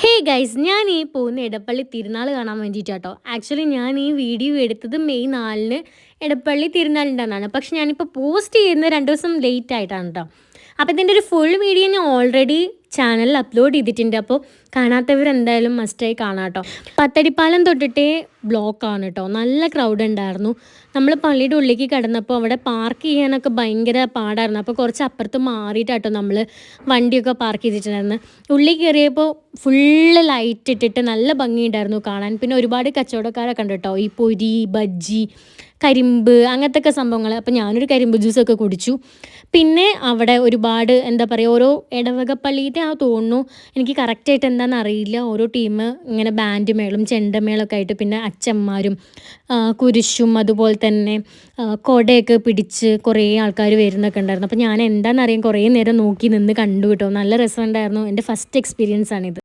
Hey guys, ഞാൻ ഈ പോകുന്ന എടപ്പള്ളി തിരുനാൾ കാണാൻ വേണ്ടിയിട്ടാട്ടോ. ആക്ച്വലി ഞാൻ ഈ വീഡിയോ എടുത്തത് മെയ് 4-ന് എടപ്പള്ളി തിരുനാളിൻ്റെ അന്നാണ്. പക്ഷെ ഞാനിപ്പോൾ പോസ്റ്റ് ചെയ്യുന്നത് 2 ദിവസം ലേറ്റ് ആയിട്ടാണ് കേട്ടോ. അപ്പോൾ ഇതിൻ്റെ ഒരു ഫുൾ വീഡിയോ ഞാൻ ഓൾറെഡി ചാനലിൽ അപ്ലോഡ് ചെയ്തിട്ടുണ്ട്. അപ്പോൾ കാണാത്തവരെന്തായാലും മസ്റ്റായി കാണാം കേട്ടോ. പത്തടിപ്പാലം തൊട്ടിട്ടേ ബ്ലോക്കാണ് കേട്ടോ. നല്ല ക്രൗഡ് ഉണ്ടായിരുന്നു. നമ്മൾ പള്ളിയുടെ ഉള്ളിലേക്ക് കിടന്നപ്പോൾ അവിടെ പാർക്ക് ചെയ്യാനൊക്കെ ഭയങ്കര പാടായിരുന്നു. അപ്പോൾ കുറച്ച് അപ്പുറത്ത് മാറിയിട്ടാട്ടോ നമ്മൾ വണ്ടിയൊക്കെ പാർക്ക് ചെയ്തിട്ടുണ്ടായിരുന്നു. ഉള്ളിൽ കയറിയപ്പോൾ ഫുള്ള് ലൈറ്റ് ഇട്ടിട്ട് നല്ല ഭംഗിയുണ്ടായിരുന്നു കാണാൻ. പിന്നെ ഒരുപാട് കച്ചവടക്കാരൊക്കെ ഉണ്ട് കേട്ടോ. ഈ പൊരി, ബജ്ജി, കരിമ്പ് അങ്ങനത്തെ ഒക്കെ സംഭവങ്ങൾ. അപ്പോൾ ഞാനൊരു കരിമ്പ് ജ്യൂസൊക്കെ കുടിച്ചു. പിന്നെ അവിടെ ഒരുപാട് എന്താ പറയുക, ഓരോ ഇടവക പള്ളിയുടെ തോന്നുന്നു, എനിക്ക് കറക്റ്റായിട്ട് എന്താണെന്ന് അറിയില്ല. ഓരോ ടീം ഇങ്ങനെ ബാൻഡ് മേളും ചെണ്ടമേളൊക്കെ ആയിട്ട്, പിന്നെ അച്ഛന്മാരും കുരിശും അതുപോലെ തന്നെ കൊടയൊക്കെ പിടിച്ച് കുറേ ആൾക്കാർ വരുന്നൊക്കെ ഉണ്ടായിരുന്നു. അപ്പോൾ ഞാൻ എന്താണെന്നറിയാൻ കുറേ നേരം നോക്കി നിന്ന് കണ്ടു കേട്ടോ. നല്ല രസമുണ്ടായിരുന്നു. എൻ്റെ ഫസ്റ്റ് എക്സ്പീരിയൻസ് ആണിത്.